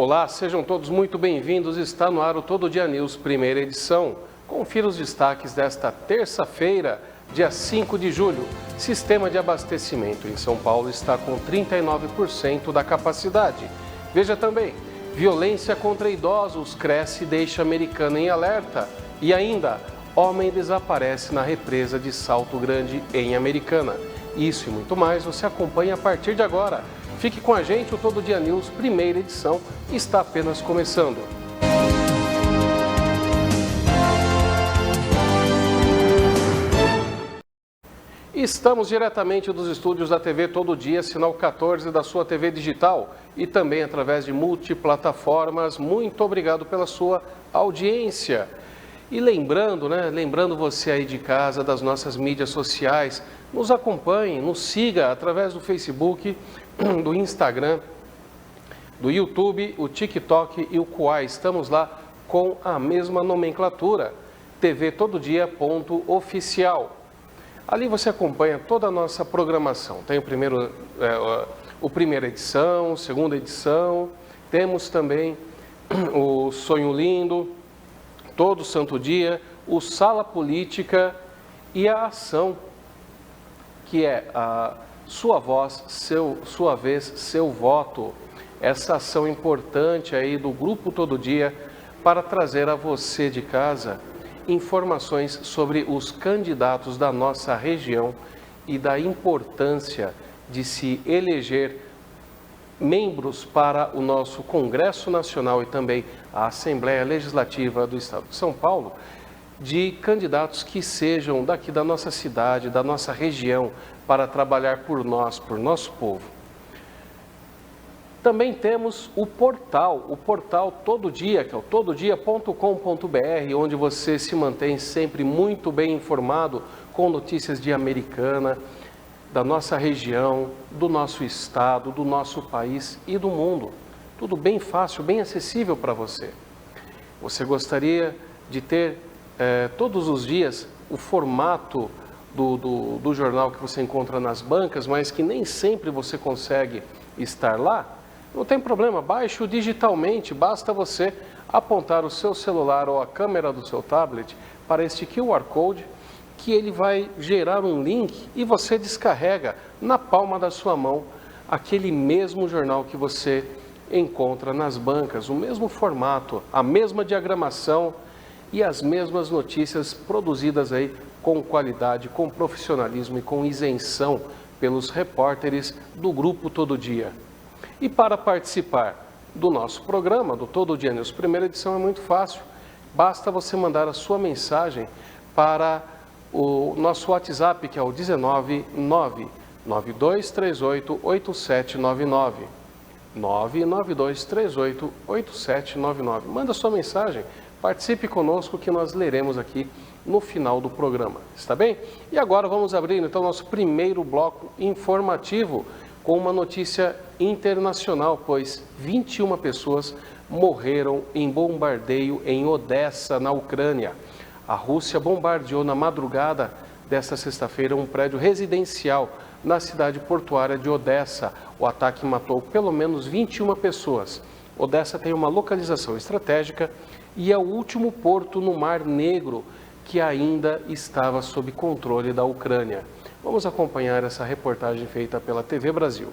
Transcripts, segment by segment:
Olá, sejam todos muito bem-vindos. Está no ar o Todo Dia News, primeira edição. Confira os destaques desta terça-feira, dia 5 de julho. Sistema de abastecimento em São Paulo está com 39% da capacidade. Veja também, violência contra idosos cresce e deixa Americana em alerta. E ainda, homem desaparece na represa de Salto Grande, em Americana. Isso e muito mais você acompanha a partir de agora. Fique com a gente, o Todo Dia News, primeira edição, está apenas começando. Estamos diretamente dos estúdios da TV Todo Dia, sinal 14 da sua TV digital e também através de multiplataformas. Muito obrigado pela sua audiência. E lembrando, lembrando você aí de casa das nossas mídias sociais, nos acompanhe, nos siga através do Facebook, do Instagram, do YouTube, o TikTok e o Quai. Estamos lá com a mesma nomenclatura, tvtododia.oficial. Ali você acompanha toda a nossa programação. Tem o primeira edição, segunda edição, temos também o Sonho Lindo, Todo Santo Dia, o Sala Política e a Ação, que é a Sua Voz, Sua Vez, Seu Voto. Essa ação importante aí do Grupo Todo Dia para trazer a você de casa informações sobre os candidatos da nossa região e da importância de se eleger membros para o nosso Congresso Nacional e também a Assembleia Legislativa do Estado de São Paulo, de candidatos que sejam daqui da nossa cidade, da nossa região, para trabalhar por nós, por nosso povo. Também temos o portal Todo Dia, que é o tododia.com.br, onde você se mantém sempre muito bem informado com notícias de Americana, da nossa região, do nosso estado, do nosso país e do mundo. Tudo bem fácil, bem acessível para você. Você gostaria de ter todos os dias o formato do jornal que você encontra nas bancas, mas que nem sempre você consegue estar lá? Não tem problema, baixe-o digitalmente, basta você apontar o seu celular ou a câmera do seu tablet para este QR Code, que ele vai gerar um link e você descarrega na palma da sua mão aquele mesmo jornal que você encontra nas bancas, o mesmo formato, a mesma diagramação e as mesmas notícias produzidas aí com qualidade, com profissionalismo e com isenção pelos repórteres do Grupo Todo Dia. E para participar do nosso programa, do Todo Dia News primeira edição, é muito fácil. Basta você mandar a sua mensagem para o nosso WhatsApp, que é o 19992388799. 992388799. Manda sua mensagem, participe conosco que nós leremos aqui no final do programa, está bem? E agora vamos abrir então nosso primeiro bloco informativo com uma notícia internacional, pois 21 pessoas morreram em bombardeio em Odessa, na Ucrânia. A Rússia bombardeou na madrugada desta sexta-feira um prédio residencial na cidade portuária de Odessa. O ataque matou pelo menos 21 pessoas. Odessa tem uma localização estratégica e é o último porto no Mar Negro que ainda estava sob controle da Ucrânia. Vamos acompanhar essa reportagem feita pela TV Brasil.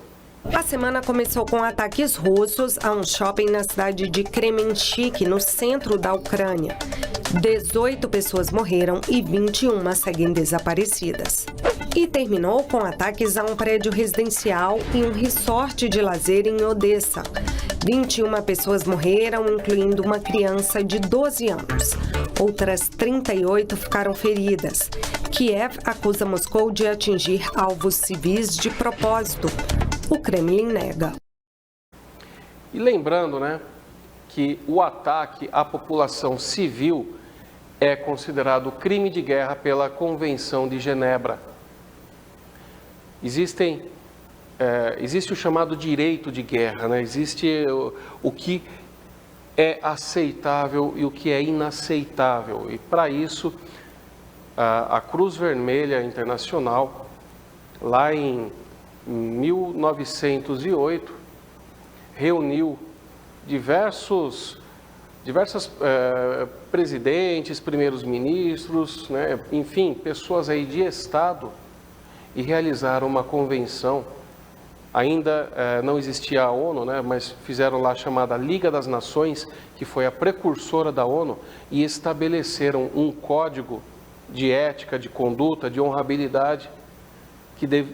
A semana começou com ataques russos a um shopping na cidade de Kremenchuk, no centro da Ucrânia. 18 pessoas morreram e 21 seguem desaparecidas. E terminou com ataques a um prédio residencial e um resort de lazer em Odessa. 21 pessoas morreram, incluindo uma criança de 12 anos. Outras 38 ficaram feridas. Kiev acusa Moscou de atingir alvos civis de propósito. O Kremlin nega. E lembrando, que o ataque à população civil é considerado crime de guerra pela Convenção de Genebra. Existe o chamado direito de guerra, existe o que é aceitável e o que é inaceitável. E para isso, a Cruz Vermelha Internacional, lá em 1908, reuniu diversos presidentes, primeiros ministros, né, enfim, pessoas aí de Estado, e realizaram uma convenção. Ainda não existia a ONU, né, mas fizeram lá a chamada Liga das Nações, que foi a precursora da ONU, e estabeleceram um código de ética, de conduta, de honrabilidade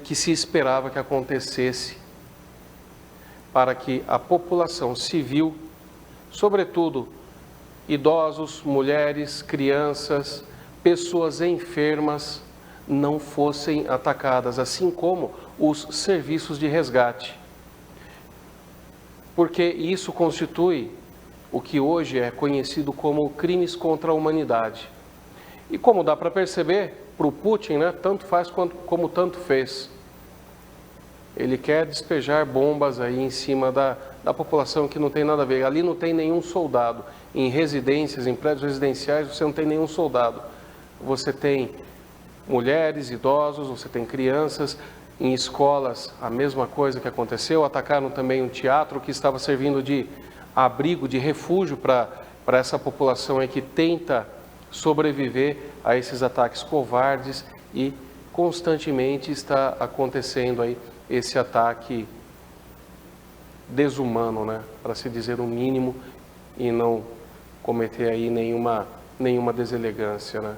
que se esperava que acontecesse para que a população civil, sobretudo idosos, mulheres, crianças, pessoas enfermas, não fossem atacadas, assim como os serviços de resgate. Porque isso constitui o que hoje é conhecido como crimes contra a humanidade. E como dá para perceber, para o Putin, né, tanto faz como tanto fez. Ele quer despejar bombas aí em cima da população que não tem nada a ver. Ali não tem nenhum soldado. Em residências, em prédios residenciais, você não tem nenhum soldado. Você tem mulheres, idosos, você tem crianças. Em escolas, a mesma coisa que aconteceu. Atacaram também um teatro que estava servindo de abrigo, de refúgio para essa população aí que tenta sobreviver a esses ataques covardes, e constantemente está acontecendo aí esse ataque desumano, né, para se dizer o mínimo, e não cometer aí nenhuma deselegância, né.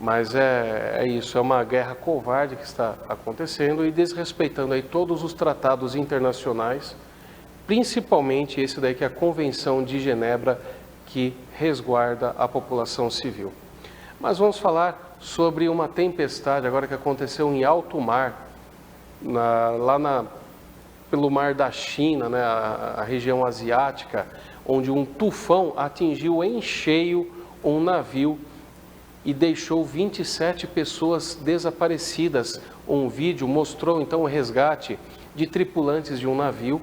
Mas é isso, é uma guerra covarde que está acontecendo e desrespeitando aí todos os tratados internacionais, principalmente esse daí que é a Convenção de Genebra, que resguarda a população civil. Mas vamos falar sobre uma tempestade agora que aconteceu em alto mar, pelo mar da China, né, a região asiática, onde um tufão atingiu em cheio um navio e deixou 27 pessoas desaparecidas. Um vídeo mostrou então o resgate de tripulantes de um navio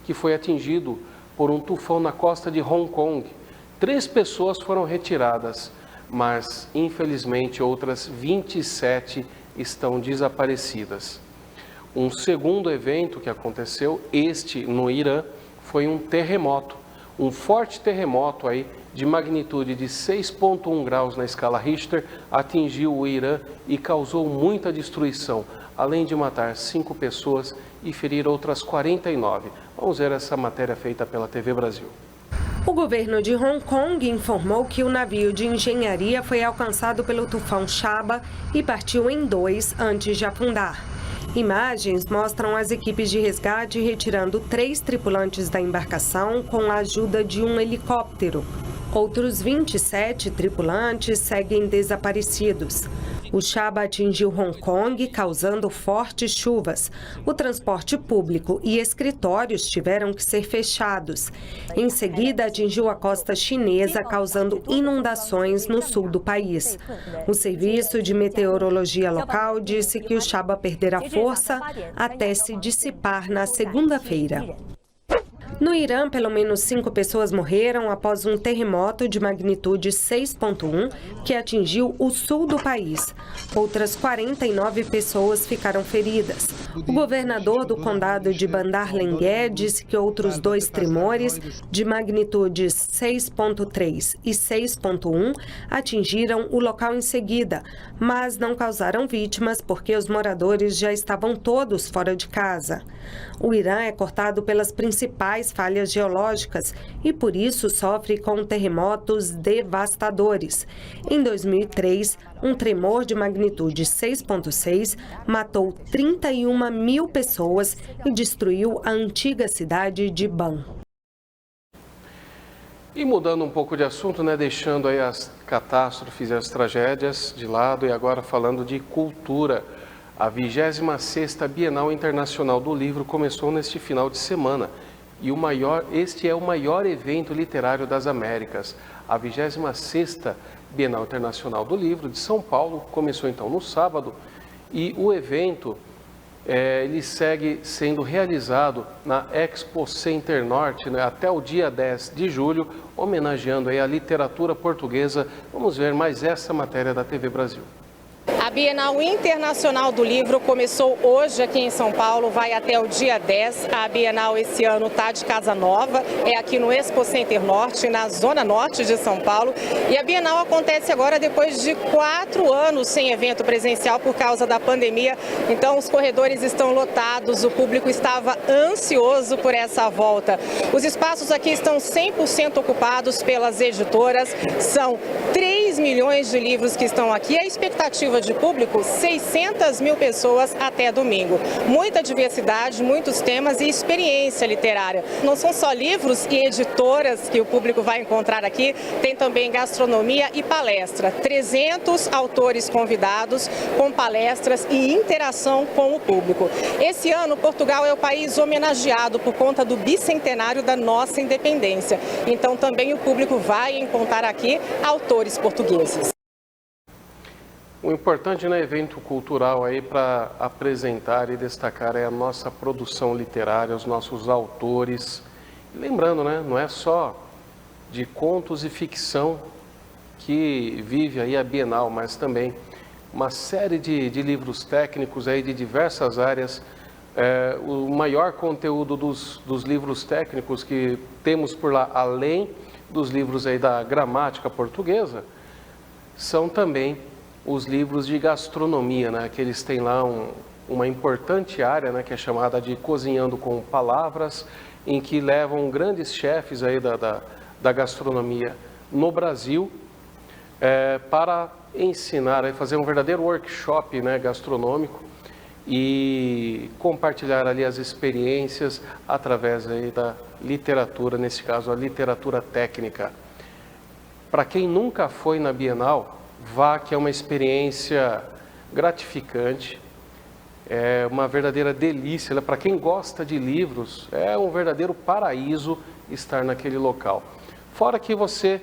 que foi atingido por um tufão na costa de Hong Kong. 3 pessoas foram retiradas, mas infelizmente outras 27 estão desaparecidas. Um segundo evento que aconteceu, este no Irã, foi um terremoto, um forte terremoto aí de magnitude de 6,1 graus na escala Richter, atingiu o Irã e causou muita destruição, além de matar 5 pessoas e ferir outras 49. Vamos ver essa matéria feita pela TV Brasil. O governo de Hong Kong informou que o navio de engenharia foi alcançado pelo tufão Chaba e partiu em 2 antes de afundar. Imagens mostram as equipes de resgate retirando 3 tripulantes da embarcação com a ajuda de um helicóptero. Outros 27 tripulantes seguem desaparecidos. O Chaba atingiu Hong Kong, causando fortes chuvas. O transporte público e escritórios tiveram que ser fechados. Em seguida, atingiu a costa chinesa, causando inundações no sul do país. O serviço de meteorologia local disse que o Chaba perderá força até se dissipar na segunda-feira. No Irã, pelo menos 5 pessoas morreram após um terremoto de magnitude 6,1 que atingiu o sul do país. Outras 49 pessoas ficaram feridas. O governador do condado de Bandar Lengué disse que outros 2 tremores de magnitudes 6,3 e 6,1 atingiram o local em seguida, mas não causaram vítimas porque os moradores já estavam todos fora de casa. O Irã é cortado pelas principais falhas geológicas e, por isso, sofre com terremotos devastadores. Em 2003, um tremor de magnitude 6,6 matou 31 mil pessoas e destruiu a antiga cidade de Ban. E mudando um pouco de assunto, né, deixando aí as catástrofes e as tragédias de lado e agora falando de cultura. A 26ª Bienal Internacional do Livro começou neste final de semana e este é o maior evento literário das Américas. A 26ª Bienal Internacional do Livro de São Paulo começou então no sábado e o evento ele segue sendo realizado na Expo Center Norte, né, até o dia 10 de julho, homenageando aí a literatura portuguesa. Vamos ver mais essa matéria da TV Brasil. A A Bienal Internacional do Livro começou hoje aqui em São Paulo, vai até o dia 10. A Bienal esse ano está de casa nova, é aqui no Expo Center Norte, na zona norte de São Paulo. E a Bienal acontece agora depois de 4 anos sem evento presencial por causa da pandemia. Então os corredores estão lotados, o público estava ansioso por essa volta. Os espaços aqui estão 100% ocupados pelas editoras, são 3 milhões de livros que estão aqui. A expectativa de público, 600 mil pessoas até domingo. Muita diversidade, muitos temas e experiência literária. Não são só livros e editoras que o público vai encontrar aqui, tem também gastronomia e palestra. 300 autores convidados com palestras e interação com o público. Esse ano, Portugal é o país homenageado por conta do bicentenário da nossa independência. Então também o público vai encontrar aqui autores portugueses. O importante no evento cultural aí para apresentar e destacar é a nossa produção literária, os nossos autores. Lembrando, né, não é só de contos e ficção que vive aí a Bienal, mas também uma série de livros técnicos aí de diversas áreas. O maior conteúdo dos livros técnicos que temos por lá, além dos livros aí da gramática portuguesa, são também os livros de gastronomia, né? Que eles têm lá uma importante área, né? Que é chamada de Cozinhando com Palavras, em que levam grandes chefes aí da gastronomia no Brasil para ensinar, fazer um verdadeiro workshop, né? Gastronômico e compartilhar ali as experiências através aí da literatura, nesse caso a literatura técnica. Para quem nunca foi na Bienal, vá, que é uma experiência gratificante, é uma verdadeira delícia. Para quem gosta de livros, é um verdadeiro paraíso estar naquele local. Fora que você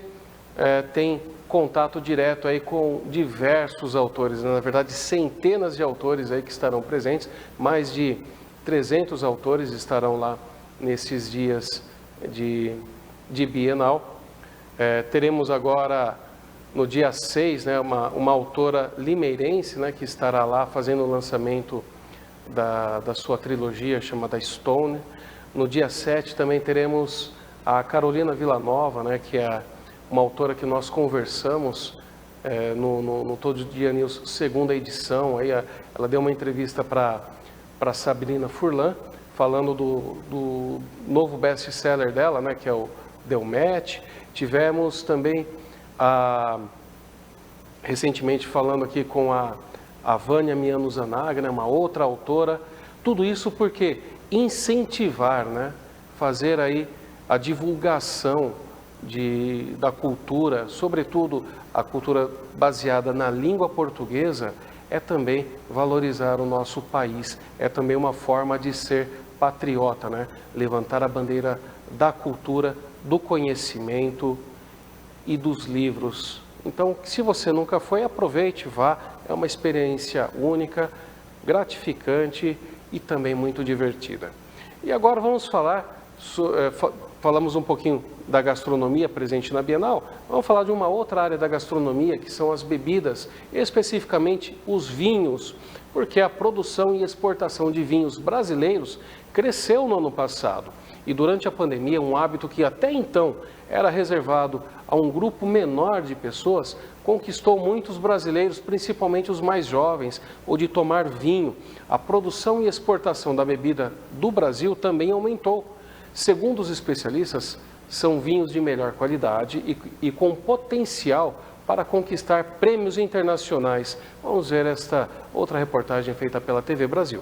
tem contato direto aí com diversos autores, na verdade centenas de autores aí que estarão presentes, mais de 300 autores estarão lá nesses dias de Bienal. Teremos agora no dia 6, né, uma autora limeirense, né, que estará lá fazendo o lançamento da sua trilogia chamada Stone. No dia 7 também teremos a Carolina Villanova, né, que é uma autora que nós conversamos no Todo Dia News, segunda edição. Aí ela deu uma entrevista para Sabrina Furlan, falando do novo best-seller dela, né, que é o Deu Match. Tivemos também recentemente falando aqui com a Vânia Mianuzanaga, né, uma outra autora. Tudo isso porque incentivar, né, fazer aí a divulgação da cultura, sobretudo a cultura baseada na língua portuguesa, é também valorizar o nosso país, é também uma forma de ser patriota, né? Levantar a bandeira da cultura, do conhecimento e dos livros. Então, se você nunca foi, aproveite, vá, é uma experiência única, gratificante e também muito divertida. E agora vamos falamos um pouquinho da gastronomia presente na Bienal, vamos falar de uma outra área da gastronomia, que são as bebidas, especificamente os vinhos, porque a produção e exportação de vinhos brasileiros cresceu no ano passado. E durante a pandemia, um hábito que até então era reservado a um grupo menor de pessoas, conquistou muitos brasileiros, principalmente os mais jovens, o de tomar vinho. A produção e exportação da bebida do Brasil também aumentou. Segundo os especialistas, são vinhos de melhor qualidade e com potencial para conquistar prêmios internacionais. Vamos ver esta outra reportagem feita pela TV Brasil.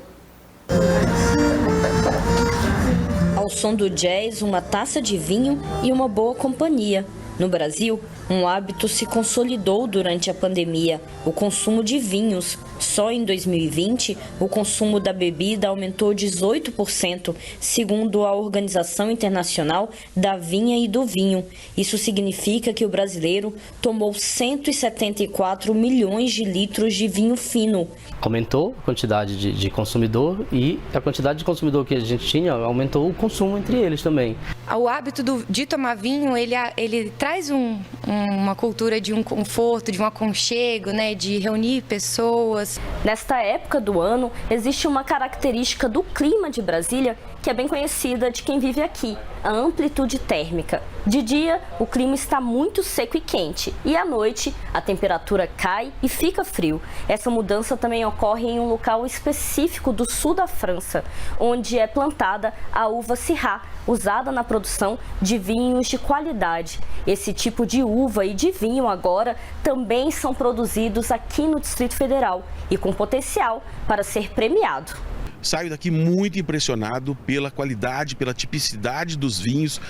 Ao som do jazz, uma taça de vinho e uma boa companhia. No Brasil, um hábito se consolidou durante a pandemia, o consumo de vinhos. Só em 2020, o consumo da bebida aumentou 18%, segundo a Organização Internacional da Vinha e do Vinho. Isso significa que o brasileiro tomou 174 milhões de litros de vinho fino. Aumentou a quantidade de consumidor e a quantidade de consumidor que a gente tinha aumentou o consumo entre eles também. O hábito de tomar vinho, ele traz uma cultura de um conforto, de um aconchego, né, de reunir pessoas. Nesta época do ano, existe uma característica do clima de Brasília que é bem conhecida de quem vive aqui, a amplitude térmica. De dia, o clima está muito seco e quente, e à noite, a temperatura cai e fica frio. Essa mudança também ocorre em um local específico do sul da França, onde é plantada a uva Syrah, usada na produção de vinhos de qualidade. Esse tipo de uva e de vinho agora também são produzidos aqui no Distrito Federal e com potencial para ser premiado. Saio daqui muito impressionado pela qualidade, pela tipicidade dos vinhos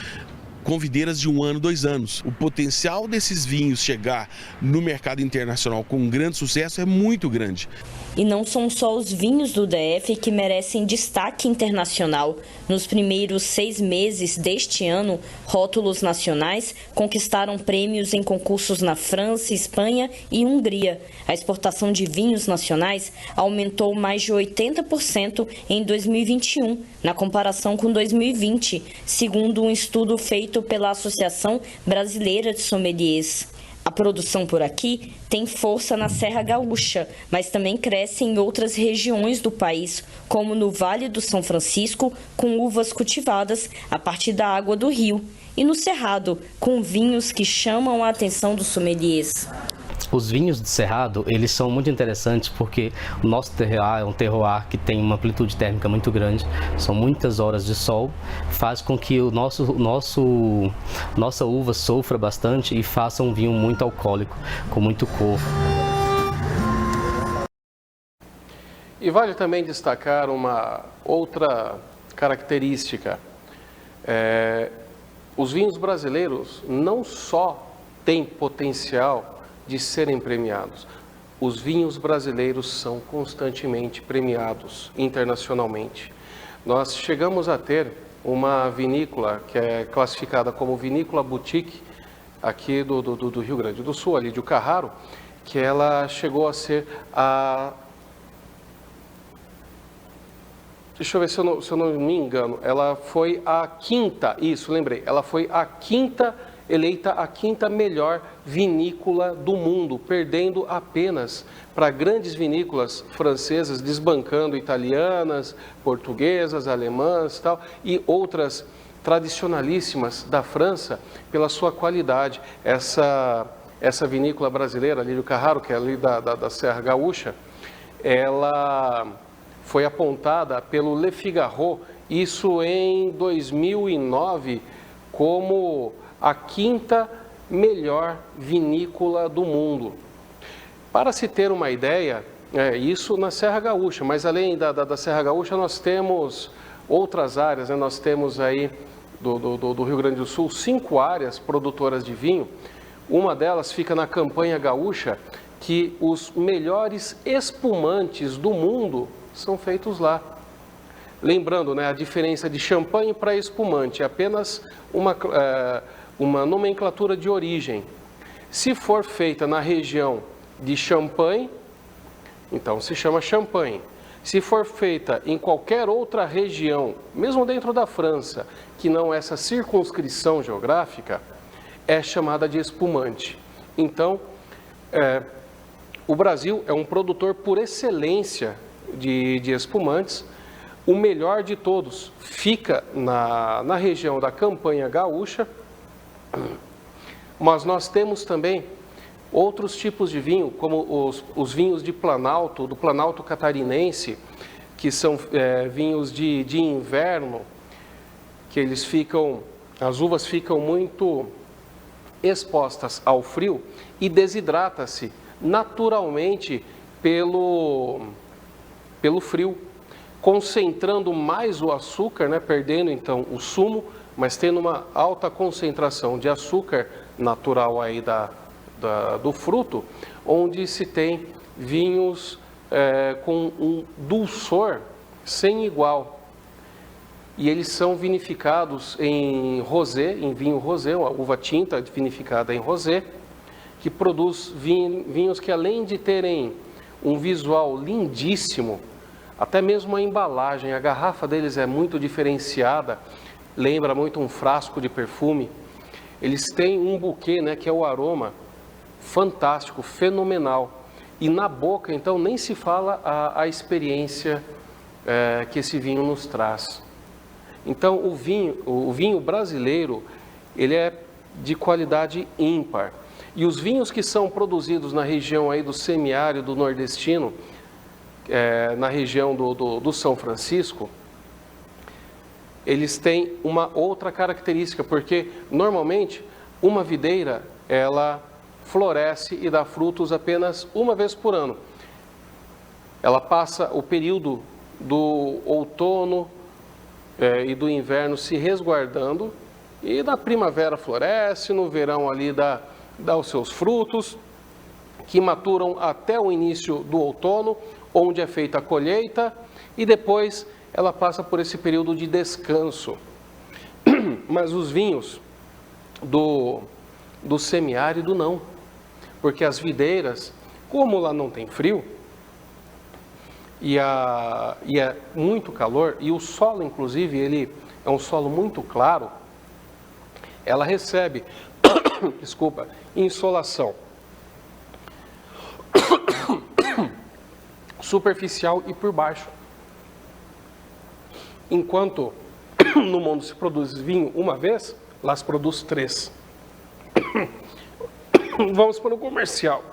com videiras de 1 ano, 2 anos. O potencial desses vinhos chegar no mercado internacional com um grande sucesso é muito grande. E não são só os vinhos do DF que merecem destaque internacional. Nos primeiros 6 meses deste ano, rótulos nacionais conquistaram prêmios em concursos na França, Espanha e Hungria. A exportação de vinhos nacionais aumentou mais de 80% em 2021, na comparação com 2020, segundo um estudo feito pela Associação Brasileira de Sommeliers. A produção por aqui tem força na Serra Gaúcha, mas também cresce em outras regiões do país, como no Vale do São Francisco, com uvas cultivadas a partir da água do rio, e no Cerrado, com vinhos que chamam a atenção dos sommeliers. Os vinhos de Cerrado, eles são muito interessantes porque o nosso terroir é um terroir que tem uma amplitude térmica muito grande, são muitas horas de sol, faz com que nossa uva sofra bastante e faça um vinho muito alcoólico, com muito corpo. E vale também destacar uma outra característica. Os vinhos brasileiros não só têm potencial de serem premiados. Os vinhos brasileiros são constantemente premiados internacionalmente. Nós chegamos a ter uma vinícola que é classificada como vinícola boutique aqui do Rio Grande do Sul, ali de Carraro, que ela chegou a ser a... Deixa eu ver se eu não me engano, ela foi a quinta, ela foi a quinta, eleita a quinta melhor vinícola do mundo, perdendo apenas para grandes vinícolas francesas, desbancando italianas, portuguesas, alemãs e outras tradicionalíssimas da França pela sua qualidade. Essa vinícola brasileira ali do Carraro, que é ali da Serra Gaúcha, ela foi apontada pelo Le Figaro, isso em 2009, como a quinta melhor vinícola do mundo. Para se ter uma ideia, isso na Serra Gaúcha, mas além da Serra Gaúcha nós temos outras áreas, né? Nós temos aí do Rio Grande do Sul 5 áreas produtoras de vinho. Uma delas fica na Campanha Gaúcha, que os melhores espumantes do mundo são feitos lá. Lembrando, né, a diferença de champanhe para espumante é apenas uma nomenclatura de origem. Se for feita na região de Champagne, então se chama champanhe. Se for feita em qualquer outra região, mesmo dentro da França, que não é essa circunscrição geográfica, é chamada de espumante. Então, o Brasil é um produtor por excelência de espumantes. O melhor de todos fica na região da Campanha Gaúcha, mas nós temos também outros tipos de vinho, como os vinhos de Planalto, do Planalto Catarinense, que são vinhos de inverno, que as uvas ficam muito expostas ao frio e desidrata-se naturalmente pelo frio, concentrando mais o açúcar, né, perdendo então o sumo, mas tendo uma alta concentração de açúcar natural aí do fruto, onde se tem vinhos com um dulçor sem igual. E eles são vinificados em rosé, em vinho rosé, uma uva tinta vinificada em rosé, que produz vinhos que, além de terem um visual lindíssimo, até mesmo a embalagem, a garrafa deles é muito diferenciada, lembra muito um frasco de perfume. Eles têm um buquê, né, que é o aroma fantástico, fenomenal. E na boca, então, nem se fala a experiência que esse vinho nos traz. Então, o vinho brasileiro, ele é de qualidade ímpar. E os vinhos que são produzidos na região aí do semiárido nordestino, na região do São Francisco, eles têm uma outra característica, porque normalmente uma videira, ela floresce e dá frutos apenas uma vez por ano. Ela passa o período do outono e do inverno se resguardando, e na primavera floresce, no verão ali dá os seus frutos, que maturam até o início do outono, onde é feita a colheita, e depois ela passa por esse período de descanso. Mas os vinhos do semiárido não, porque as videiras, como lá não tem frio, e é muito calor, e o solo, inclusive, ele é um solo muito claro, ela recebe, desculpa, insolação superficial e por baixo. Enquanto no mundo se produz vinho uma vez, lá se produz 3. Vamos para o comercial.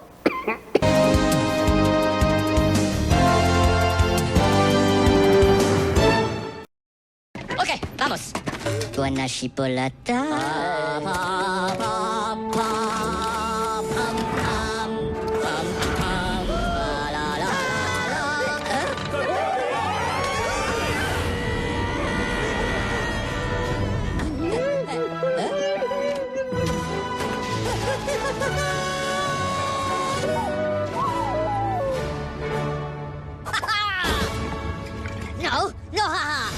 Ok, vamos. Buona chipolata. No, no, haha.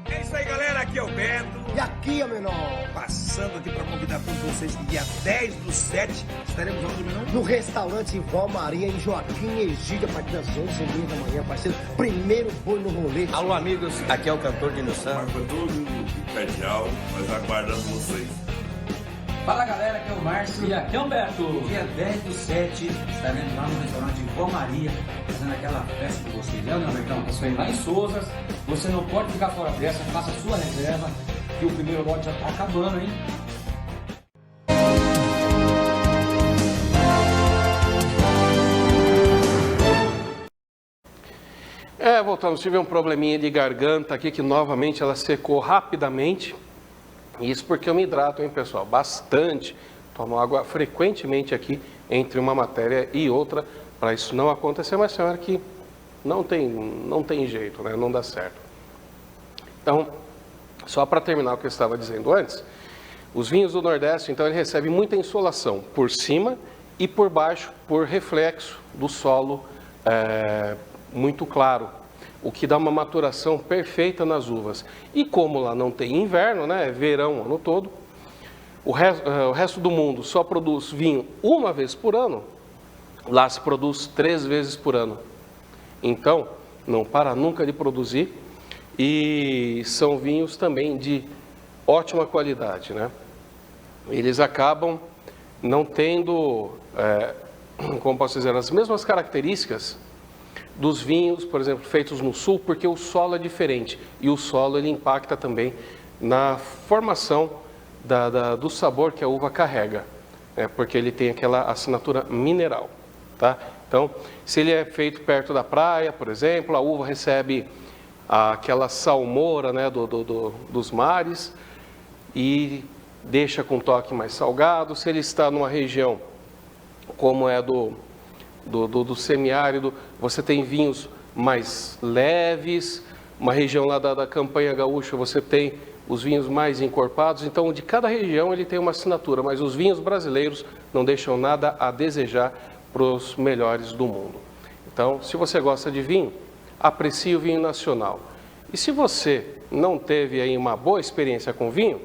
É isso aí, galera, aqui é o Beto. E aqui, ó, menor. Passando aqui para convidar todos vocês que dia 10/7 estaremos onde, menor? No restaurante Vó Maria, em Joaquim Egídio, a partir das 11h30 da manhã, parceiro. Primeiro boi no rolê. Alô, amigos, aqui é o cantor de Noção. Para todo mundo imperial, nós aguardamos vocês. Fala galera, aqui é o Márcio. E aqui é o Beto. Dia 10/7 estaremos lá no restaurante Vó Maria, fazendo aquela festa com vocês. É, meu amigão? Isso aí, lá em Souzas. Você não pode ficar fora dessa, faça a sua reserva, que o primeiro lote já está acabando, hein? Voltamos. Tive um probleminha de garganta aqui, que novamente ela secou rapidamente. Isso porque eu me hidrato, hein, pessoal? Bastante. Tomo água frequentemente aqui, entre uma matéria e outra, para isso não acontecer, mas senhora que não tem jeito, né? Não dá certo. Então, só para terminar o que eu estava dizendo antes, os vinhos do Nordeste, então, ele recebe muita insolação por cima e por baixo, por reflexo do solo muito claro, o que dá uma maturação perfeita nas uvas. E como lá não tem inverno, né, é verão o ano todo, o resto do mundo só produz vinho uma vez por ano, lá se produz 3 vezes por ano. Então, não para nunca de produzir, e são vinhos também de ótima qualidade, né? Eles acabam não tendo, como posso dizer, as mesmas características dos vinhos, por exemplo, feitos no sul, porque o solo é diferente, e o solo ele impacta também na formação do sabor que a uva carrega, porque ele tem aquela assinatura mineral, tá? Então, se ele é feito perto da praia, por exemplo, a uva recebe aquela salmoura, né, dos mares e deixa com toque mais salgado. Se ele está numa região como é do semiárido, você tem vinhos mais leves. Uma região lá da Campanha Gaúcha, você tem os vinhos mais encorpados. Então, de cada região ele tem uma assinatura, mas os vinhos brasileiros não deixam nada a desejar para os melhores do mundo. Então, se você gosta de vinho, aprecie o vinho nacional. E se você não teve aí uma boa experiência com vinho,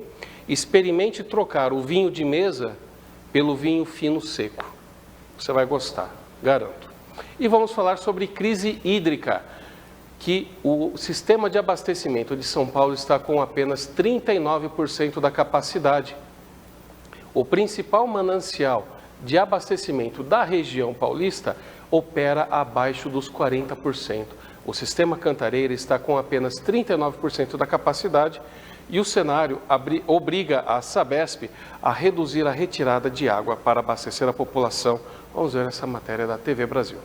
experimente trocar o vinho de mesa pelo vinho fino seco. Você vai gostar, garanto. E vamos falar sobre crise hídrica, que o sistema de abastecimento de São Paulo está com apenas 39% da capacidade. O principal manancial de abastecimento da região paulista opera abaixo dos 40%. O sistema Cantareira está com apenas 39% da capacidade e o cenário obriga a Sabesp a reduzir a retirada de água para abastecer a população. Vamos ver essa matéria da TV Brasil.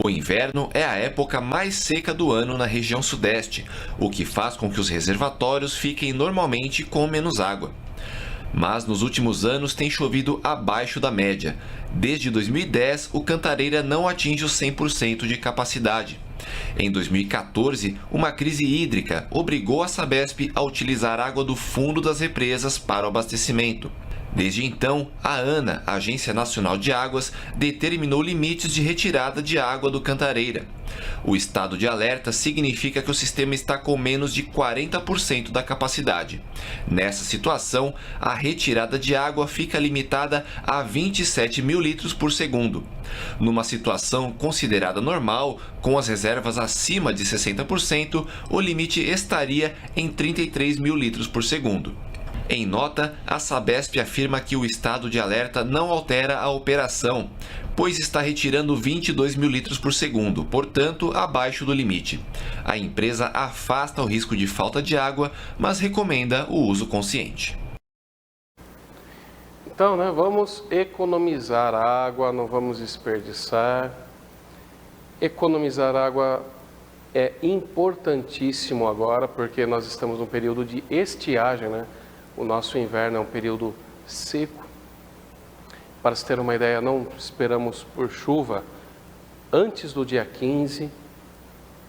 O inverno é a época mais seca do ano na região sudeste, o que faz com que os reservatórios fiquem normalmente com menos água. Mas nos últimos anos tem chovido abaixo da média. Desde 2010, o Cantareira não atinge os 100% de capacidade. Em 2014, uma crise hídrica obrigou a Sabesp a utilizar água do fundo das represas para o abastecimento. Desde então, a ANA, Agência Nacional de Águas, determinou limites de retirada de água do Cantareira. O estado de alerta significa que o sistema está com menos de 40% da capacidade. Nessa situação, a retirada de água fica limitada a 27 mil litros por segundo. Numa situação considerada normal, com as reservas acima de 60%, o limite estaria em 33 mil litros por segundo. Em nota, a Sabesp afirma que o estado de alerta não altera a operação, pois está retirando 22 mil litros por segundo, portanto, abaixo do limite. A empresa afasta o risco de falta de água, mas recomenda o uso consciente. Então, vamos economizar água, não vamos desperdiçar. Economizar água é importantíssimo agora, porque nós estamos num período de estiagem, O nosso inverno é um período seco. Para se ter uma ideia, não esperamos por chuva antes do dia 15.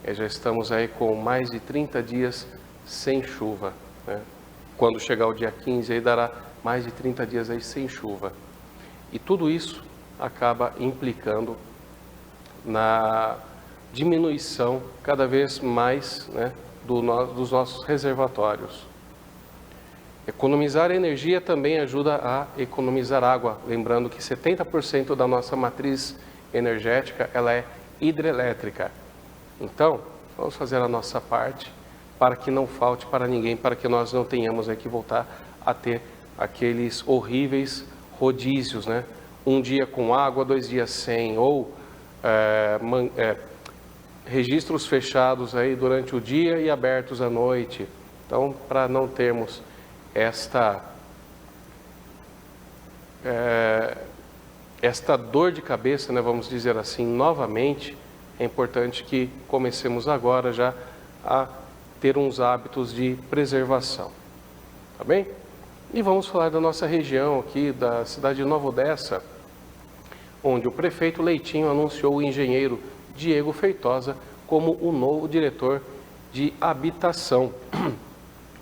Já estamos aí com mais de 30 dias sem chuva. Quando chegar o dia 15, aí dará mais de 30 dias aí sem chuva. E tudo isso acaba implicando na diminuição cada vez mais dos nossos reservatórios. Economizar energia também ajuda a economizar água, lembrando que 70% da nossa matriz energética ela é hidrelétrica. Então, vamos fazer a nossa parte para que não falte para ninguém, para que nós não tenhamos que voltar a ter aqueles horríveis rodízios, Um dia com água, 2 dias sem, ou registros fechados aí durante o dia e abertos à noite. Então, para não termos esta dor de cabeça, vamos dizer assim, novamente, é importante que comecemos agora já a ter uns hábitos de preservação, tá bem? E vamos falar da nossa região aqui, da cidade de Nova Odessa, onde o prefeito Leitinho anunciou o engenheiro Diego Feitosa como o novo diretor de habitação.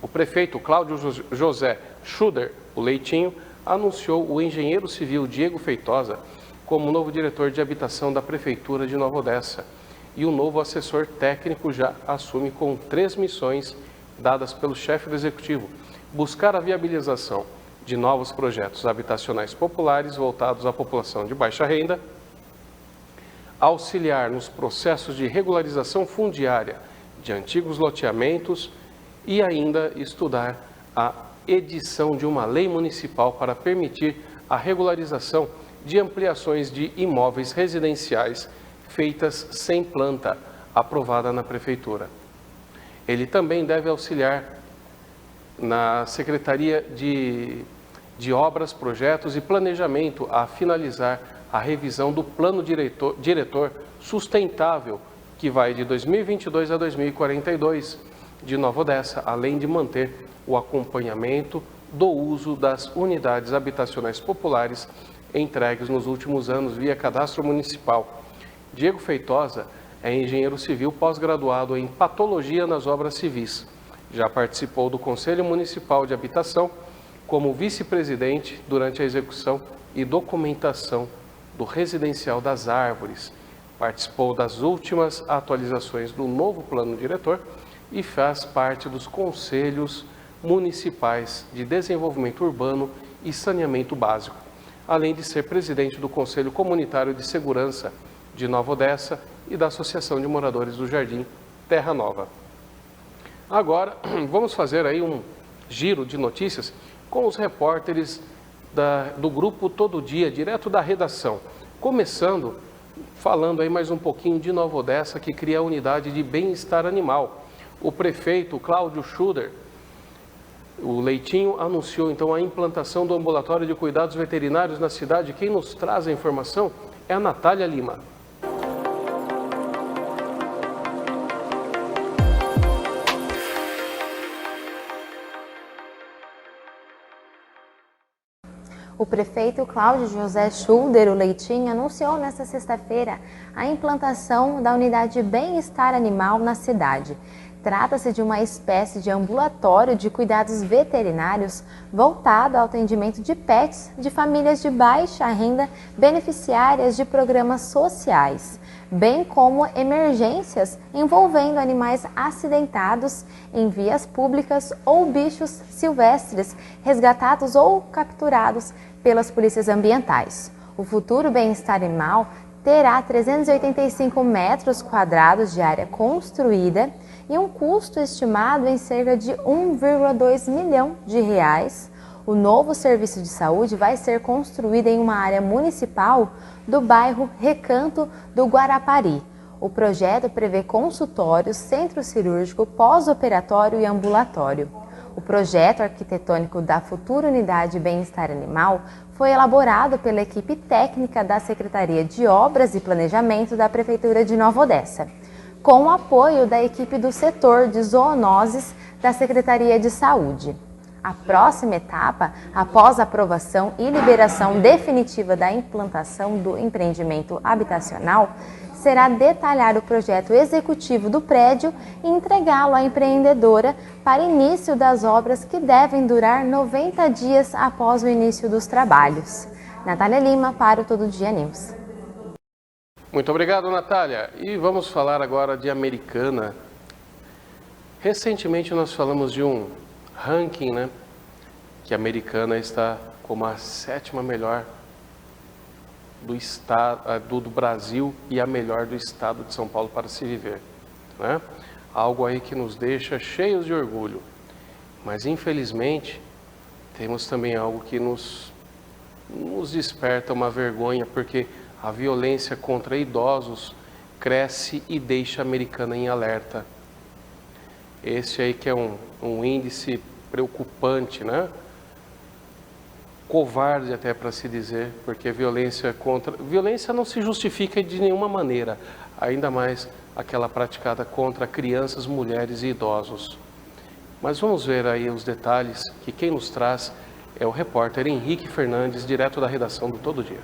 O prefeito Cláudio José Schuder, o Leitinho, anunciou o engenheiro civil Diego Feitosa como novo diretor de habitação da Prefeitura de Nova Odessa. E o novo assessor técnico já assume com 3 missões dadas pelo chefe do executivo: buscar a viabilização de novos projetos habitacionais populares voltados à população de baixa renda, auxiliar nos processos de regularização fundiária de antigos loteamentos e ainda estudar a edição de uma lei municipal para permitir a regularização de ampliações de imóveis residenciais feitas sem planta, aprovada na Prefeitura. Ele também deve auxiliar na Secretaria de Obras, Projetos e Planejamento a finalizar a revisão do Plano Diretor Sustentável, que vai de 2022 a 2042, de Nova Odessa, além de manter o acompanhamento do uso das unidades habitacionais populares entregues nos últimos anos via cadastro municipal. Diego Feitosa é engenheiro civil pós-graduado em patologia nas obras civis. Já participou do Conselho Municipal de Habitação como vice-presidente durante a execução e documentação do Residencial das Árvores. Participou das últimas atualizações do novo plano diretor e faz parte dos conselhos municipais de desenvolvimento urbano e saneamento básico. além de ser presidente do Conselho Comunitário de Segurança de Nova Odessa e da Associação de Moradores do Jardim Terra Nova. Agora, vamos fazer aí um giro de notícias com os repórteres do Grupo Todo Dia, direto da redação. Começando, falando aí mais um pouquinho de Nova Odessa, que cria a unidade de bem-estar animal. O prefeito Cláudio Schuder, o Leitinho, anunciou então a implantação do ambulatório de cuidados veterinários na cidade. Quem nos traz a informação é a Natália Lima. O prefeito Cláudio José Schuder, o Leitinho, anunciou nesta sexta-feira a implantação da unidade de bem-estar animal na cidade. Trata-se de uma espécie de ambulatório de cuidados veterinários voltado ao atendimento de pets de famílias de baixa renda beneficiárias de programas sociais, bem como emergências envolvendo animais acidentados em vias públicas ou bichos silvestres resgatados ou capturados pelas polícias ambientais. O futuro bem-estar animal terá 385 metros quadrados de área construída e um custo estimado em cerca de 1,2 milhão de reais. O novo serviço de saúde vai ser construído em uma área municipal do bairro Recanto do Guarapari. O projeto prevê consultório, centro cirúrgico, pós-operatório e ambulatório. O projeto arquitetônico da futura unidade de bem-estar animal foi elaborado pela equipe técnica da Secretaria de Obras e Planejamento da Prefeitura de Nova Odessa, com o apoio da equipe do setor de zoonoses da Secretaria de Saúde. A próxima etapa, após a aprovação e liberação definitiva da implantação do empreendimento habitacional, será detalhar o projeto executivo do prédio e entregá-lo à empreendedora para início das obras, que devem durar 90 dias após o início dos trabalhos. Natália Lima para o Todo Dia News. Muito obrigado, Natália. E vamos falar agora de Americana. Recentemente nós falamos de um ranking, né? Que a Americana está como a 7ª melhor do estado do Brasil e a melhor do estado de São Paulo para se viver, né? Algo aí que nos deixa cheios de orgulho. Mas infelizmente temos também algo que nos desperta uma vergonha, porque a violência contra idosos cresce e deixa a Americana em alerta. Esse aí que é um índice preocupante, né? Covarde até para se dizer, porque violência não se justifica de nenhuma maneira, ainda mais aquela praticada contra crianças, mulheres e idosos. Mas vamos ver aí os detalhes, que quem nos traz é o repórter Henrique Fernandes, direto da redação do Todo Dia.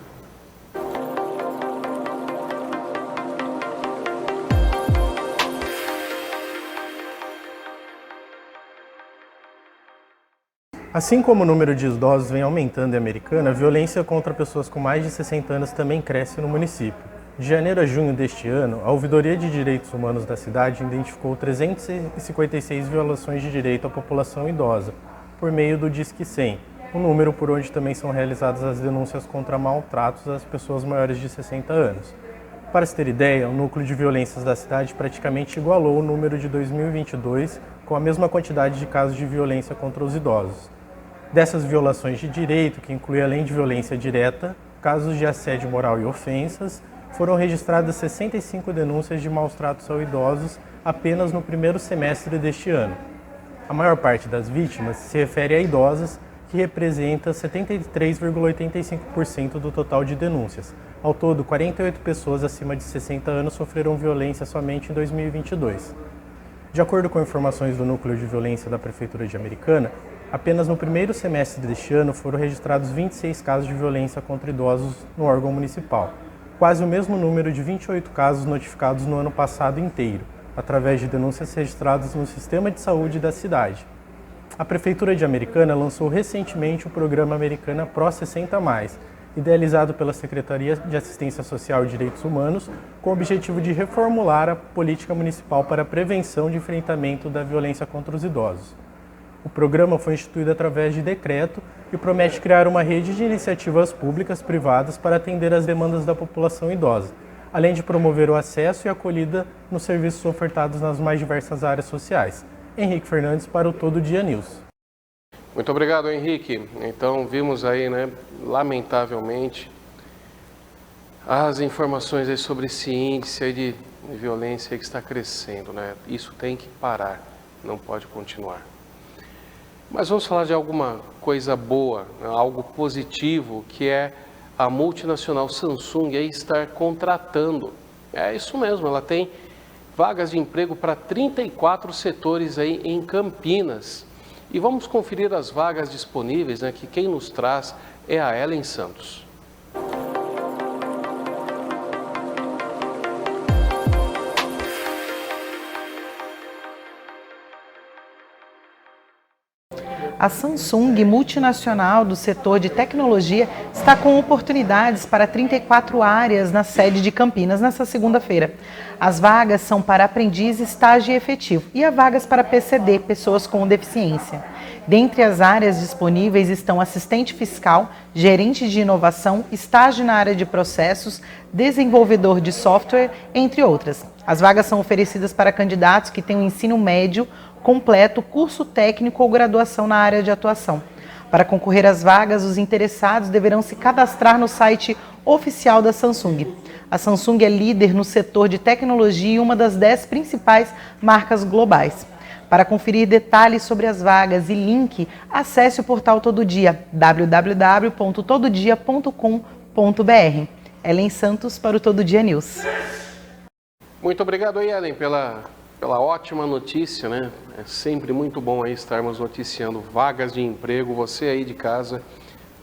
Assim como o número de idosos vem aumentando em Americana, a violência contra pessoas com mais de 60 anos também cresce no município. De janeiro a junho deste ano, a Ouvidoria de Direitos Humanos da cidade identificou 356 violações de direito à população idosa, por meio do Disque 100, um número por onde também são realizadas as denúncias contra maltratos às pessoas maiores de 60 anos. Para se ter ideia, o núcleo de violências da cidade praticamente igualou o número de 2022, com a mesma quantidade de casos de violência contra os idosos. Dessas violações de direito, que inclui além de violência direta, casos de assédio moral e ofensas, foram registradas 65 denúncias de maus tratos aos idosos apenas no primeiro semestre deste ano. A maior parte das vítimas se refere a idosas, que representa 73,85% do total de denúncias. Ao todo, 48 pessoas acima de 60 anos sofreram violência somente em 2022. De acordo com informações do Núcleo de Violência da Prefeitura de Americana, apenas no primeiro semestre deste ano foram registrados 26 casos de violência contra idosos no órgão municipal, quase o mesmo número de 28 casos notificados no ano passado inteiro, através de denúncias registradas no sistema de saúde da cidade. A Prefeitura de Americana lançou recentemente o programa Americana Pro 60+, idealizado pela Secretaria de Assistência Social e Direitos Humanos, com o objetivo de reformular a política municipal para a prevenção de enfrentamento da violência contra os idosos. O programa foi instituído através de decreto e promete criar uma rede de iniciativas públicas privadas para atender às demandas da população idosa, além de promover o acesso e acolhida nos serviços ofertados nas mais diversas áreas sociais. Henrique Fernandes para o Todo Dia News. Muito obrigado, Henrique. Então, vimos aí, lamentavelmente, as informações aí sobre esse índice aí de violência aí que está crescendo, Isso tem que parar, não pode continuar. Mas vamos falar de alguma coisa boa, algo positivo, que é a multinacional Samsung aí estar contratando. É isso mesmo, ela tem vagas de emprego para 34 setores aí em Campinas. E vamos conferir as vagas disponíveis, que quem nos traz é a Ellen Santos. A Samsung, multinacional do setor de tecnologia, está com oportunidades para 34 áreas na sede de Campinas nesta segunda-feira. As vagas são para aprendiz, estágio e efetivo, e há vagas para PCD, pessoas com deficiência. Dentre as áreas disponíveis estão assistente fiscal, gerente de inovação, estágio na área de processos, desenvolvedor de software, entre outras. As vagas são oferecidas para candidatos que têm um ensino médio completo, curso técnico ou graduação na área de atuação. Para concorrer às vagas, os interessados deverão se cadastrar no site oficial da Samsung. A Samsung é líder no setor de tecnologia e uma das 10 principais marcas globais. Para conferir detalhes sobre as vagas e link, acesse o portal Todo Dia, www.tododia.com.br. Ellen Santos para o Todo Dia News. Muito obrigado aí, Ellen, pela ótima notícia, É sempre muito bom aí estarmos noticiando vagas de emprego. Você aí de casa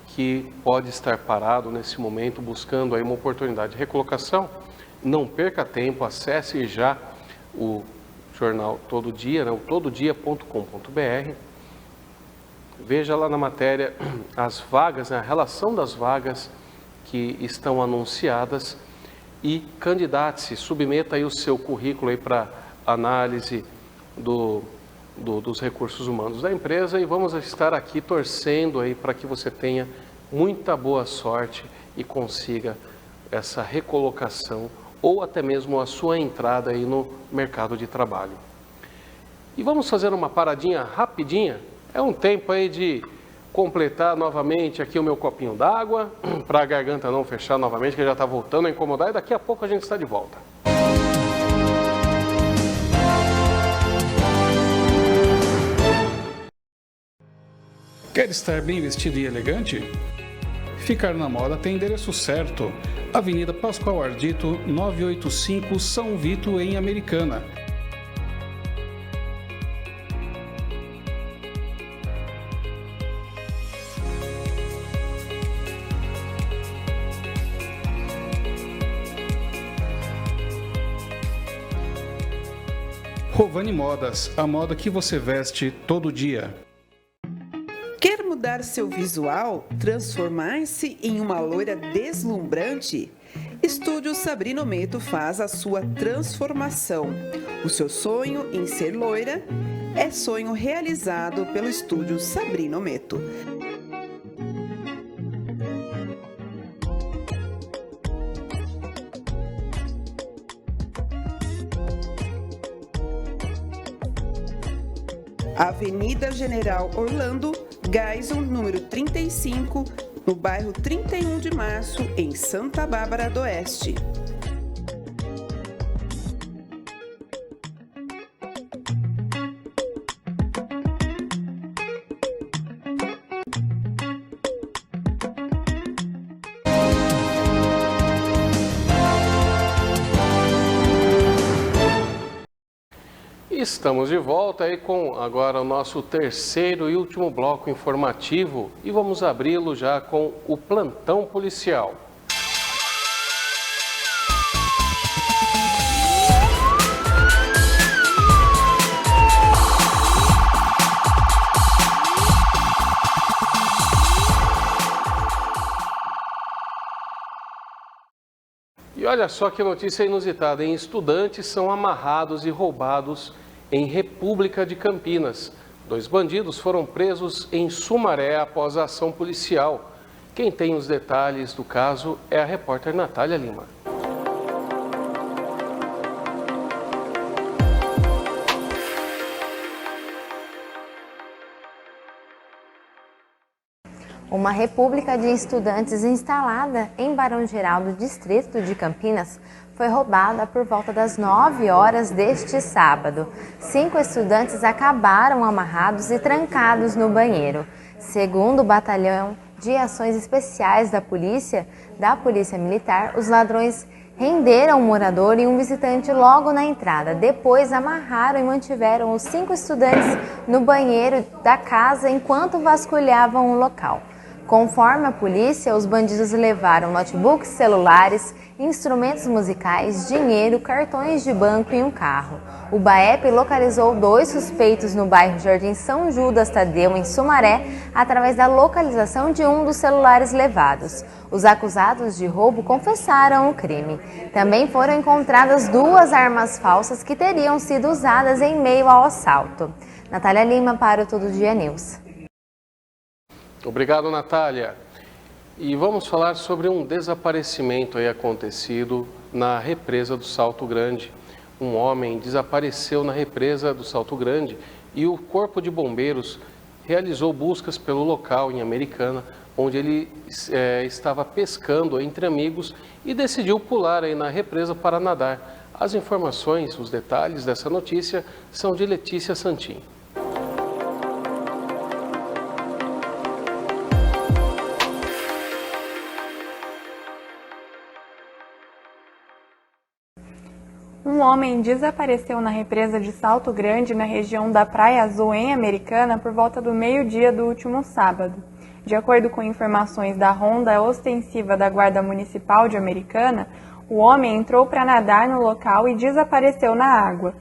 que pode estar parado nesse momento buscando aí uma oportunidade de recolocação, não perca tempo, acesse já o jornal Todo Dia, o tododia.com.br. Veja lá na matéria as vagas, a relação das vagas que estão anunciadas e candidate-se, submeta aí o seu currículo aí para análise dos recursos humanos da empresa e vamos estar aqui torcendo aí para que você tenha muita boa sorte e consiga essa recolocação ou até mesmo a sua entrada aí no mercado de trabalho. E vamos fazer uma paradinha rapidinha, é um tempo aí de completar novamente aqui o meu copinho d'água, para a garganta não fechar novamente, que já está voltando a incomodar e daqui a pouco a gente está de volta. Quer estar bem vestido e elegante? Ficar na moda tem endereço certo. Avenida Pascoal Ardito, 985, São Vito, em Americana. Rovani Modas, a moda que você veste todo dia. Quer mudar seu visual? Transformar-se em uma loira deslumbrante? Estúdio Sabrina Meto faz a sua transformação. O seu sonho em ser loira é sonho realizado pelo Estúdio Sabrina Meto. Avenida General Orlando, Geisel, número 35, no bairro 31 de Março, em Santa Bárbara do Oeste. Estamos de volta aí com agora o nosso terceiro e último bloco informativo e vamos abri-lo já com o plantão policial. E olha só que notícia inusitada, hein? Estudantes são amarrados e roubados em República de Campinas. 2 bandidos foram presos em Sumaré após a ação policial. Quem tem os detalhes do caso é a repórter Natália Lima. Uma república de estudantes instalada em Barão Geraldo, distrito de Campinas, foi roubada por volta das 9 horas deste sábado. 5 estudantes acabaram amarrados e trancados no banheiro. Segundo o Batalhão de Ações Especiais da Polícia Militar, os ladrões renderam um morador e um visitante logo na entrada. Depois amarraram e mantiveram os 5 estudantes no banheiro da casa enquanto vasculhavam o local. Conforme a polícia, os bandidos levaram notebooks, celulares, instrumentos musicais, dinheiro, cartões de banco e um carro. O BAEP localizou 2 suspeitos no bairro Jardim São Judas Tadeu, em Sumaré, através da localização de um dos celulares levados. Os acusados de roubo confessaram o crime. Também foram encontradas 2 armas falsas que teriam sido usadas em meio ao assalto. Natália Lima para o Todo Dia News. Obrigado, Natália. E vamos falar sobre um desaparecimento aí acontecido na represa do Salto Grande. Um homem desapareceu na represa do Salto Grande e o Corpo de Bombeiros realizou buscas pelo local em Americana, onde ele estava pescando entre amigos e decidiu pular aí na represa para nadar. As informações, os detalhes dessa notícia são de Letícia Santin. Um homem desapareceu na represa de Salto Grande, na região da Praia Azul, em Americana, por volta do meio-dia do último sábado. De acordo com informações da Ronda Ostensiva da Guarda Municipal de Americana, o homem entrou para nadar no local e desapareceu na água.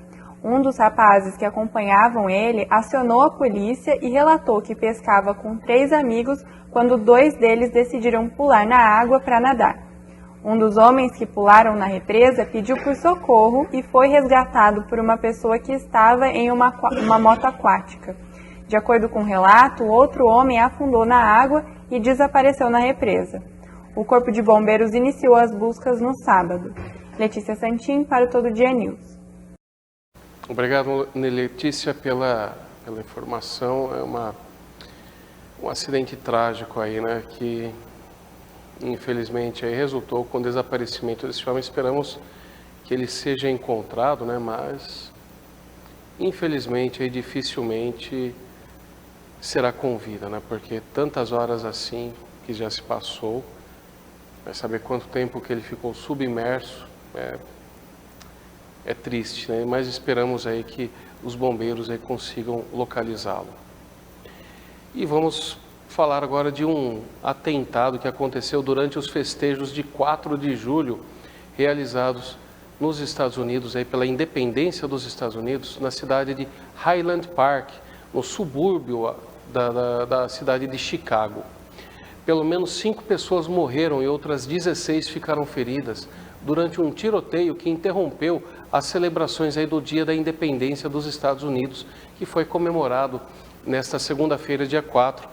Um dos rapazes que acompanhavam ele acionou a polícia e relatou que pescava com 3 amigos quando 2 deles decidiram pular na água para nadar. Um dos homens que pularam na represa pediu por socorro e foi resgatado por uma pessoa que estava em uma moto aquática. De acordo com o relato, outro homem afundou na água e desapareceu na represa. O Corpo de Bombeiros iniciou as buscas no sábado. Letícia Santin para o Todo Dia News. Obrigado, Letícia, pela informação. É um acidente trágico aí, né, que infelizmente aí resultou com o desaparecimento desse homem. Esperamos que ele seja encontrado, né, mas infelizmente aí dificilmente será com vida, né, porque tantas horas assim que já se passou, vai saber quanto tempo que ele ficou submerso, é triste, né, mas esperamos aí que os bombeiros aí consigam localizá-lo. E vamos falar agora de um atentado que aconteceu durante os festejos de 4 de julho, realizados nos Estados Unidos, aí pela independência dos Estados Unidos, na cidade de Highland Park, no subúrbio da cidade de Chicago. Pelo menos 5 pessoas morreram e outras 16 ficaram feridas durante um tiroteio que interrompeu as celebrações aí do Dia da Independência dos Estados Unidos, que foi comemorado nesta segunda-feira, dia 4,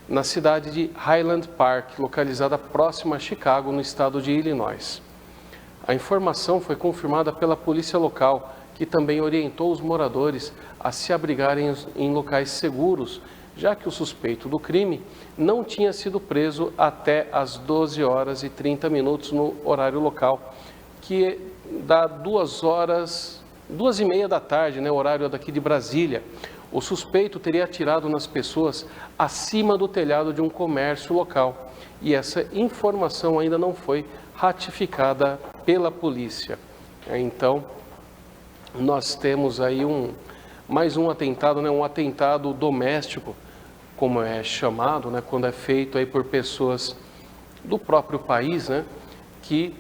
na cidade de Highland Park, localizada próxima a Chicago, no estado de Illinois. A informação foi confirmada pela polícia local, que também orientou os moradores a se abrigarem em locais seguros, já que o suspeito do crime não tinha sido preso até às 12 horas e 30 minutos no horário local, que dá 2h30 da tarde, né, horário daqui de Brasília. O suspeito teria atirado nas pessoas acima do telhado de um comércio local e essa informação ainda não foi ratificada pela polícia. Então, nós temos aí mais um atentado, né, um atentado doméstico, como é chamado, né, quando é feito aí por pessoas do próprio país, né, que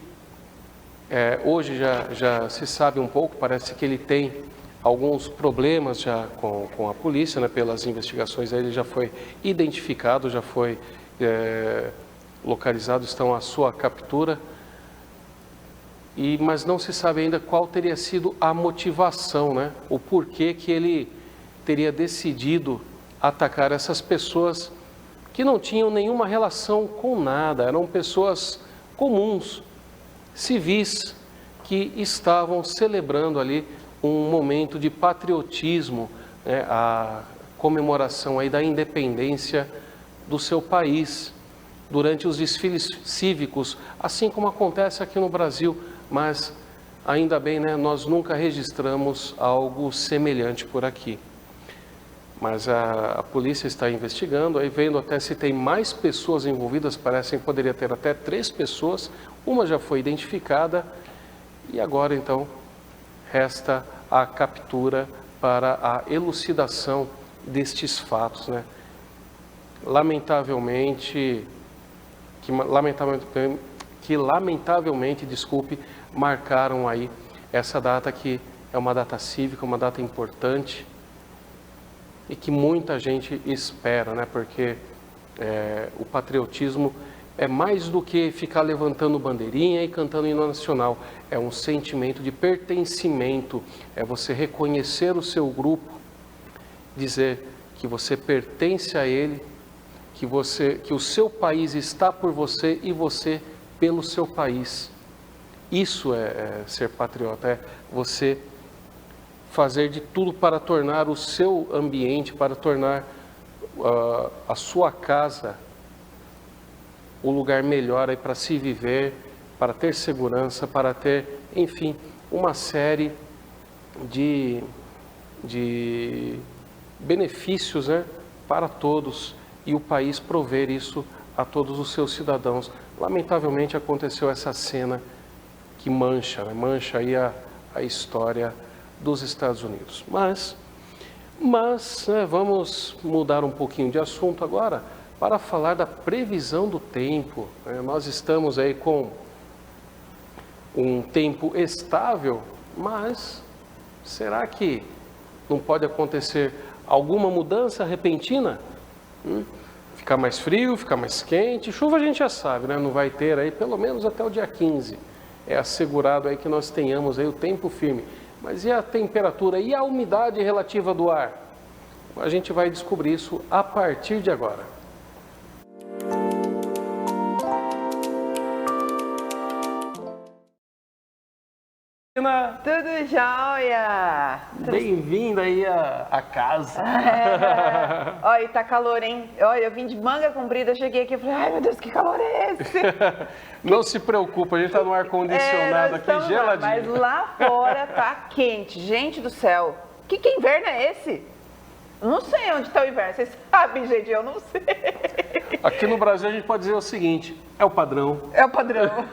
hoje já se sabe um pouco, parece que ele tem alguns problemas já com a polícia, né, pelas investigações. Ele já foi identificado, já foi localizado, estão à sua captura, mas não se sabe ainda qual teria sido a motivação, né, o porquê que ele teria decidido atacar essas pessoas que não tinham nenhuma relação com nada, eram pessoas comuns, civis, que estavam celebrando ali um momento de patriotismo, né, a comemoração aí da independência do seu país, durante os desfiles cívicos, assim como acontece aqui no Brasil, mas ainda bem, né, nós nunca registramos algo semelhante por aqui. Mas a polícia está investigando, aí vendo até se tem mais pessoas envolvidas, parece que poderia ter até 3 pessoas, uma já foi identificada e agora então resta a captura para a elucidação destes fatos, né? Lamentavelmente, desculpe, marcaram aí essa data que é uma data cívica, uma data importante e que muita gente espera, né? Porque o patriotismo é mais do que ficar levantando bandeirinha e cantando hino nacional. É um sentimento de pertencimento, é você reconhecer o seu grupo, dizer que você pertence a ele, que o seu país está por você e você pelo seu país. Isso é ser patriota, é você fazer de tudo para tornar o seu ambiente, para tornar a sua casa o lugar melhor aí para se viver, para ter segurança, para ter, enfim, uma série de benefícios, né, para todos, e o país prover isso a todos os seus cidadãos. Lamentavelmente aconteceu essa cena que mancha, né, mancha aí a história dos Estados Unidos. Mas né, vamos mudar um pouquinho de assunto agora para falar da previsão do tempo. Nós estamos aí com um tempo estável, mas será que não pode acontecer alguma mudança repentina? Ficar mais frio, ficar mais quente, chuva a gente já sabe, né? Não vai ter aí pelo menos até o dia 15. É assegurado aí que nós tenhamos aí o tempo firme. Mas e a temperatura e a umidade relativa do ar? A gente vai descobrir isso a partir de agora. Tudo jóia! Bem-vinda aí à casa. Olha, tá calor, hein? Olha, eu vim de manga comprida, cheguei aqui e falei, ai meu Deus, que calor é esse? Não se preocupa, a gente tá no ar-condicionado aqui, geladinho. Mas lá fora tá quente, gente do céu. Que inverno é esse? Não sei onde está o inverno, vocês sabem, gente, eu não sei. Aqui no Brasil a gente pode dizer o seguinte, é o padrão. É o padrão.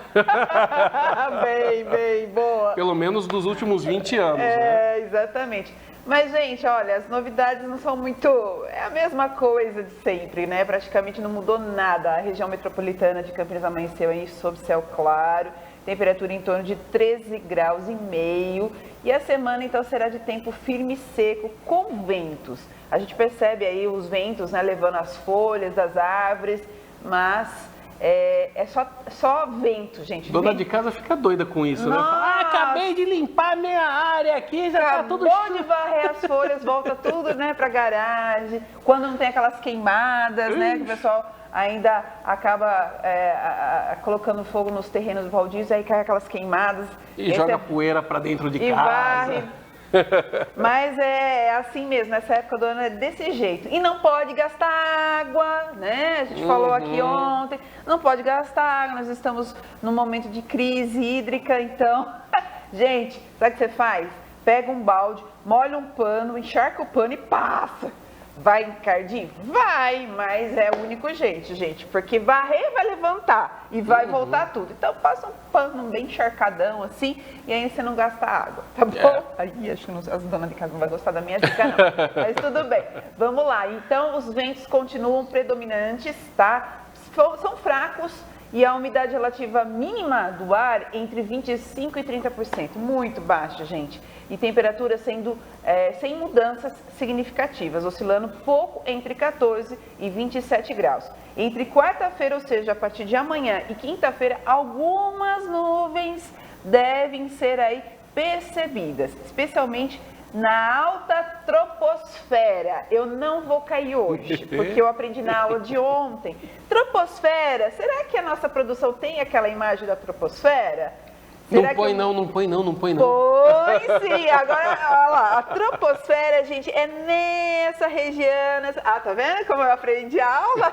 bem, boa. Pelo menos dos últimos 20 anos, né? Exatamente. Mas, gente, olha, as novidades não são muito... É a mesma coisa de sempre, né? Praticamente não mudou nada. A região metropolitana de Campinas amanheceu aí sob céu claro, temperatura em torno de 13 graus e meio. E a semana, então, será de tempo firme e seco, com ventos. A gente percebe aí os ventos, né, levando as folhas das árvores, mas é só vento, gente. Dona de casa fica doida com isso, né? Fala, acabei de limpar a minha área aqui, já tá tudo... Acabou de varrer as folhas, volta tudo, né, pra garagem. Quando não tem aquelas queimadas, né, que o pessoal ainda acaba colocando fogo nos terrenos baldios, aí cai aquelas queimadas. E joga poeira para dentro de casa. Varre. Mas é assim mesmo, nessa época do ano é desse jeito. E não pode gastar água, né? A gente falou aqui ontem, não pode gastar água, nós estamos num momento de crise hídrica, então, gente, sabe o que você faz? Pega um balde, molha um pano, encharca o pano e passa. Vai encardir? Vai, mas é o único jeito, gente, porque varrer vai levantar e vai voltar tudo. Então passa um pano bem encharcadão assim e aí você não gasta água, tá bom? Aí acho que as donas de casa não vão gostar da minha dica não, mas tudo bem. Vamos lá, então os ventos continuam predominantes, tá? São fracos e a umidade relativa mínima do ar entre 25% e 30%, muito baixa, gente. E temperatura sendo sem mudanças significativas, oscilando pouco entre 14 e 27 graus. Entre quarta-feira, ou seja, a partir de amanhã e quinta-feira, algumas nuvens devem ser aí percebidas, especialmente na alta troposfera. Eu não vou cair hoje, porque eu aprendi na aula de ontem. Troposfera, será que a nossa produção tem aquela imagem da troposfera? Não põe não, não põe não, não põe não. Põe sim, agora, olha lá, a troposfera, gente, é nessa região, Ah, tá vendo como eu aprendi a aula?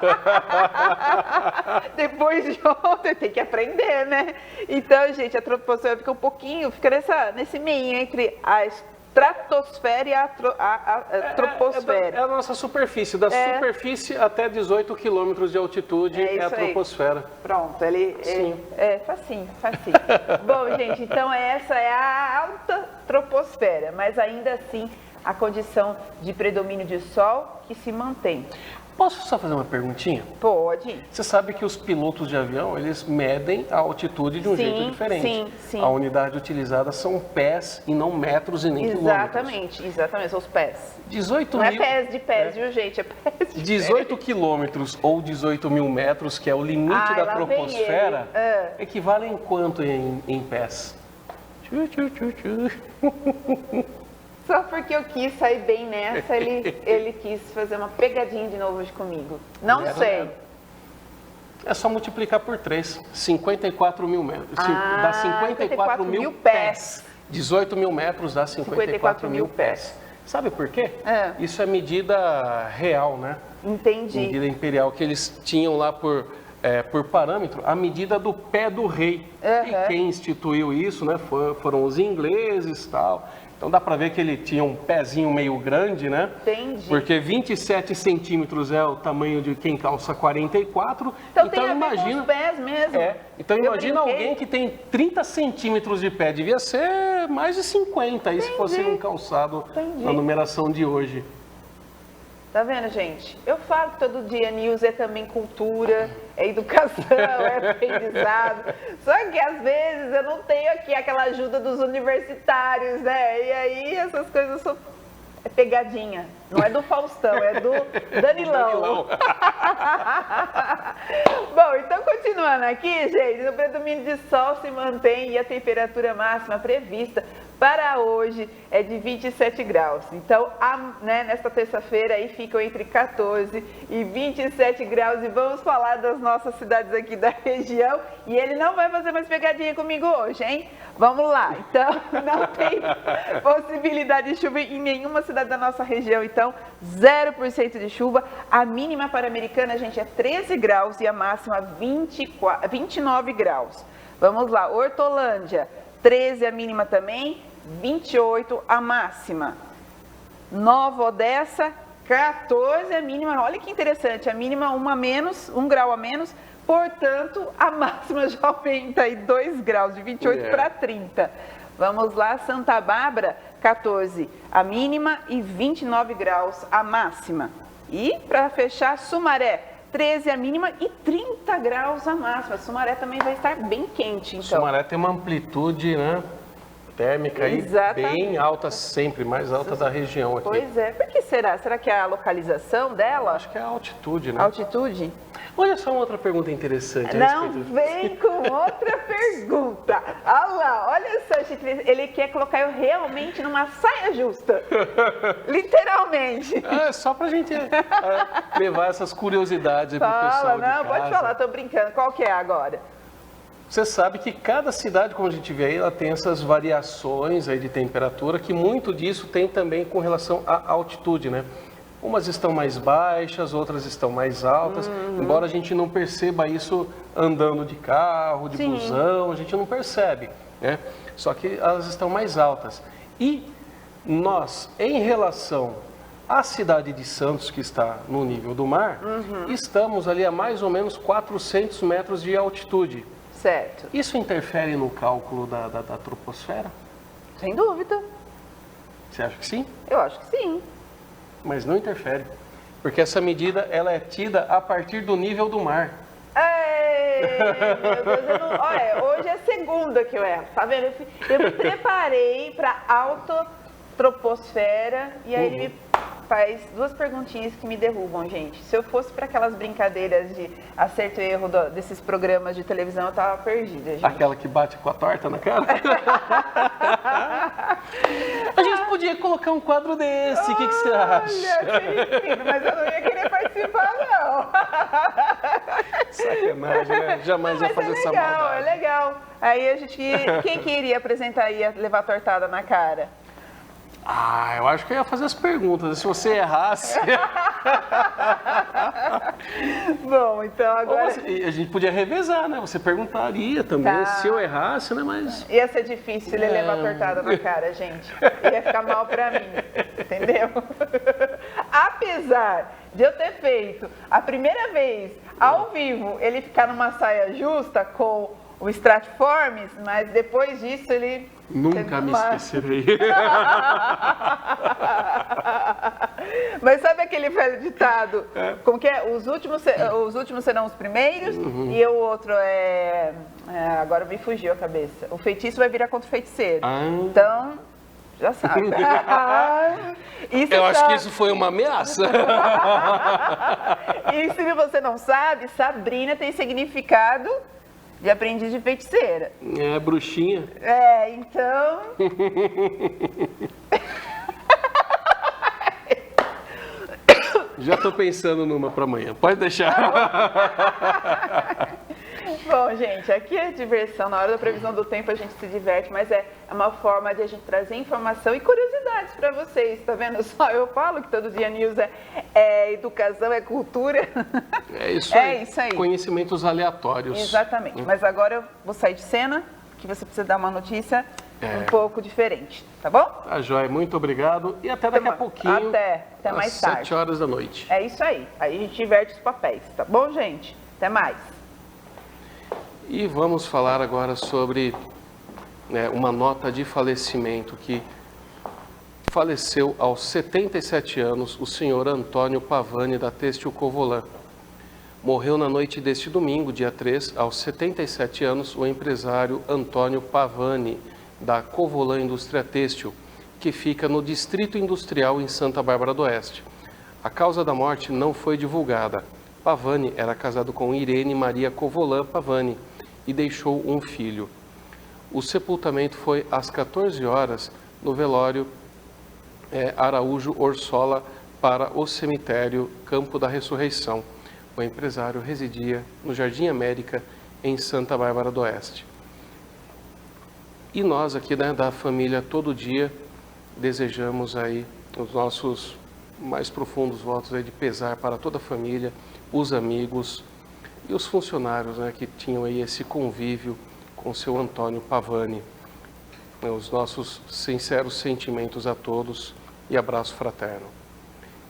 Depois de ontem, tem que aprender, né? Então, gente, a troposfera fica fica nesse meio entre a estratosfera e a troposfera. É a nossa superfície. Da superfície até 18 quilômetros de altitude é a troposfera. Pronto, facinho. Bom, gente, então essa é a alta troposfera, mas ainda assim a condição de predomínio de sol que se mantém. Posso só fazer uma perguntinha? Pode. Você sabe que os pilotos de avião, eles medem a altitude de um jeito diferente. Sim. A unidade utilizada são pés e não metros e nem quilômetros. Exatamente, são os pés. 18 não mil... é pés, viu, gente? É pés de 18 quilômetros ou 18 mil metros, que é o limite da troposfera, equivalem quanto em pés? Só porque eu quis sair bem nessa, ele quis fazer uma pegadinha de novo hoje comigo. Não sei. É só multiplicar por 3. 54 mil metros. Dá 54 mil pés. 18 mil metros dá 54 mil pés. Sabe por quê? Isso é medida real, né? Entendi. Medida imperial, que eles tinham lá por parâmetro, a medida do pé do rei. E quem instituiu isso, né, foram os ingleses e tal. Então dá para ver que ele tinha um pezinho meio grande, né? Entendi. Porque 27 centímetros é o tamanho de quem calça 44. Então tem a ver com os pés mesmo. Então imagina alguém que tem 30 centímetros de pé. Devia ser mais de 50 aí, se fosse um calçado na numeração de hoje. Tá vendo, gente? Eu falo que todo dia news é também cultura, é educação, é aprendizado. Só que às vezes eu não tenho aqui aquela ajuda dos universitários, né? E aí essas coisas são pegadinha. Não é do Faustão, é do Danilão. Bom, então continuando aqui, gente, o predomínio de sol se mantém e a temperatura máxima prevista para hoje é de 27 graus. Então, nesta terça-feira aí ficam entre 14 e 27 graus. E vamos falar das nossas cidades aqui da região. E ele não vai fazer mais pegadinha comigo hoje, hein? Vamos lá. Então, não tem possibilidade de chuva em nenhuma cidade da nossa região. Então, 0% de chuva. A mínima para a Americana, gente, é 13 graus e a máxima 29 graus. Vamos lá. Hortolândia, 13 a mínima também, 28 a máxima. Nova Odessa, 14 a mínima. Olha que interessante, a mínima 1 grau a menos, portanto, a máxima já aumenta aí 2 graus, de 28 para 30. Vamos lá, Santa Bárbara, 14 a mínima e 29 graus a máxima. E para fechar, Sumaré, 13 a mínima e 30 graus a máxima. Sumaré também vai estar bem quente, então. Sumaré tem uma amplitude, né, térmica aí bem alta sempre, mais alta da região aqui. Pois é. Por que será? Será que é a localização dela? Acho que é a altitude, né? Altitude? Olha só uma outra pergunta interessante. Não vem com outra pergunta. Olha lá, olha só, gente, ele quer colocar eu realmente numa saia justa. Literalmente. É só pra gente levar essas curiosidades aí pro pessoal de casa. Pode falar, tô brincando. Qual que é agora? Você sabe que cada cidade, como a gente vê aí, ela tem essas variações aí de temperatura, que muito disso tem também com relação à altitude, né? Umas estão mais baixas, outras estão mais altas, embora a gente não perceba isso andando de carro, de busão, a gente não percebe, né? Só que elas estão mais altas. E nós, em relação à cidade de Santos, que está no nível do mar, estamos ali a mais ou menos 400 metros de altitude. Certo. Isso interfere no cálculo da troposfera? Sem dúvida. Você acha que sim? Eu acho que sim. Mas não interfere, porque essa medida ela é tida a partir do nível do mar. Ei, meu Deus, olha, hoje é segunda que eu erro, tá vendo? Eu me preparei para autotroposfera e aí ele me faz duas perguntinhas que me derrubam, gente. Se eu fosse para aquelas brincadeiras de acerto e erro desses programas de televisão, eu tava perdida, gente. Aquela que bate com a torta na cara? A gente podia colocar um quadro desse, o que você acha? Olha, mas eu não ia querer participar, não. Sacanagem, né? Jamais ia fazer essa maldade. É legal. Aí a gente, quem que iria apresentar e ia levar tortada na cara? Ah, eu acho que eu ia fazer as perguntas, se você errasse... Bom, então agora... a gente podia revezar, né? Você perguntaria também, se eu errasse, né? Mas... Ia ser difícil ele levar tortada na cara, gente. Ia ficar mal pra mim, entendeu? Apesar de eu ter feito a primeira vez, ao vivo, ele ficar numa saia justa com o Stratiformes, mas depois disso ele... Nunca me esquecerei. Mas sabe aquele velho ditado? Como que é? Os últimos serão os primeiros, e o outro agora me fugiu a cabeça. O feitiço vai virar contra o feiticeiro. Então, já sabe. Eu acho que isso foi uma ameaça. E se você não sabe, Sabrina tem significado de aprendiz de feiticeira. É, bruxinha. Então... Já tô pensando numa para amanhã. Pode deixar. Bom, gente, aqui é diversão. Na hora da previsão do tempo a gente se diverte, mas é uma forma de a gente trazer informação e curiosidades para vocês. Tá vendo só? Eu falo que todo dia news é educação, é cultura. É isso aí. Conhecimentos aleatórios. Exatamente. Mas agora eu vou sair de cena, que você precisa dar uma notícia um pouco diferente, tá bom? Tá joia, muito obrigado e até daqui a pouquinho. Até mais tarde. 7 horas da noite. É isso aí. Aí a gente inverte os papéis, tá bom, gente? Até mais. E vamos falar agora sobre uma nota de falecimento que faleceu aos 77 anos o senhor Antônio Pavani da Têxtil Covolan. Morreu na noite deste domingo, dia 3, aos 77 anos, o empresário Antônio Pavani da Covolan Indústria Têxtil, que fica no Distrito Industrial em Santa Bárbara do Oeste. A causa da morte não foi divulgada. Pavani era casado com Irene Maria Covolan Pavani e deixou um filho. O sepultamento foi às 14 horas no velório Araújo Orsola para o cemitério Campo da Ressurreição. O empresário residia no Jardim América, em Santa Bárbara do Oeste. E nós aqui da família Todo Dia desejamos aí os nossos mais profundos votos aí de pesar para toda a família, os amigos e os funcionários que tinham aí esse convívio com o seu Antônio Pavani. Os nossos sinceros sentimentos a todos e abraço fraterno.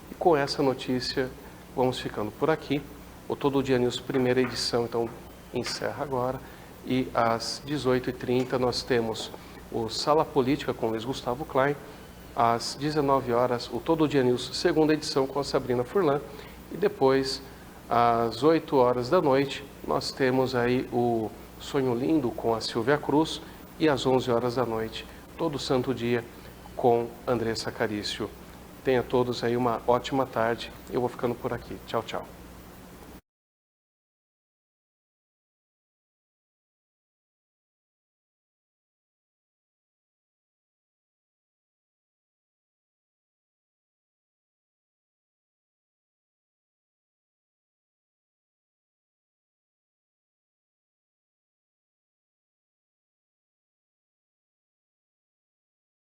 E com essa notícia vamos ficando por aqui. O Todo Dia News, primeira edição, então encerra agora. E às 18h30 nós temos o Sala Política com Luiz Gustavo Klein. Às 19 horas, o Todo Dia News, segunda edição com a Sabrina Furlan. E depois, às 8 horas da noite, nós temos aí o Sonho Lindo com a Silvia Cruz. E às 11 horas da noite, todo santo dia, com Andressa Carício. Tenha todos aí uma ótima tarde. Eu vou ficando por aqui. Tchau, tchau.